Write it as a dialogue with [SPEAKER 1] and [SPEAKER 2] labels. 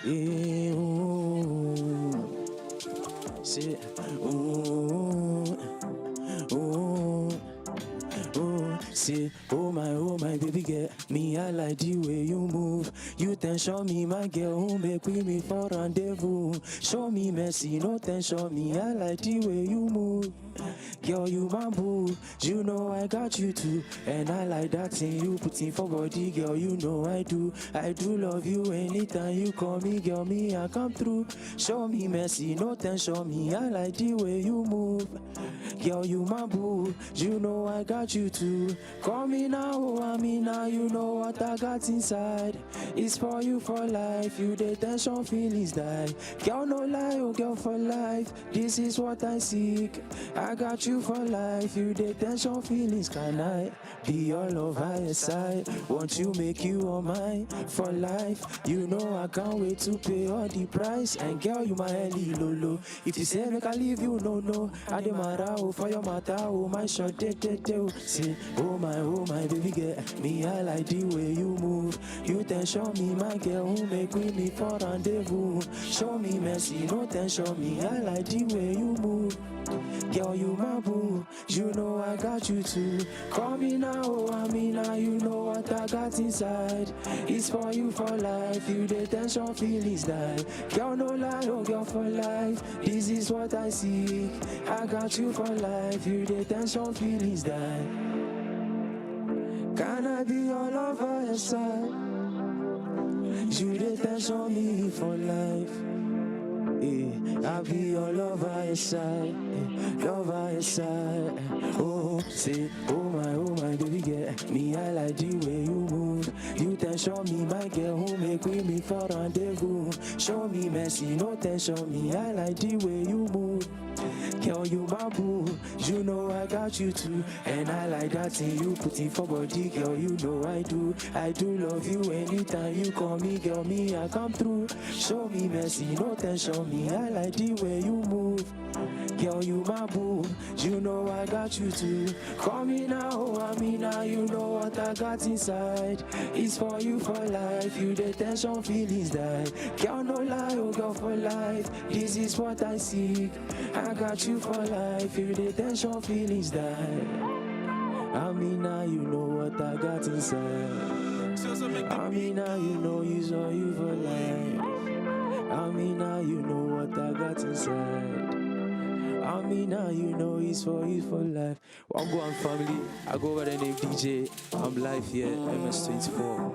[SPEAKER 1] Yeah, ooh. Say, ooh, ooh. Oh, say, oh my baby girl, me I like the way you move. You tension me, my girl, who make with me for rendezvous. Show me mercy, no tension me, I like the way you move. Girl, you my boo, you know I got you too. And I like that thing you put in for body, girl, you know I do love you anytime you call me, girl, me I come through. Show me mercy, no tension me, I like the way you move. Girl, you my boo, you know I got you too. Call me now, oh, I mean now, you know what I got inside. It's for you for life, you the tension feelings die. Girl, no lie, oh girl for life, this is what I seek. I got you for life, you the tension feelings, can I be your love higher side? Want you make you all mine for life, you know I can't wait to pay all the price. And girl, you my Ellie Lolo, if you say make I leave you, no, I dey mara oh for your matter, oh my short day, oh. Say, oh my baby girl, me I like the way you move. You tension me, my girl, who make with me for rendezvous. Show me mercy, no tension me, I like the way you move. Girl, you my boo, you know I got you too. Call me now, oh, I mean now, you know what I got inside. It's for you for life, you the tension feelings die. Girl, no lie, oh girl for life, this is what I see. I got you for life, you the tension feelings die. Can I be your lover, yes I? You the tension me for life. I'll be your lover, yes I, lover, yes I. Oh, say, oh my baby girl, me I like the way you move. You tension me, my girl, who make with me for rendezvous. Show me mercy, no tension me, I like the way you move. Girl, you my boo, you know I got you too. And I like that thing you put in for body, girl, you know I do love you anytime you call me, girl, me I come through. Show me mercy, no tension me, I like the way you move. Girl, you my boo, you know I got you too. Call me now, oh, I mean now, you know what I got inside. It's for you for life, you the tension feelings die. Girl, no lie, oh girl for life, this is what I seek. I got you for life, you the tension feelings die. I mean now, you know what I got inside. I mean now, you know it's all you for life. I mean now, you know what I got inside. I mean now, you know it's for you for life. One go on family, I go over the name Djay. I'm live here, MS24.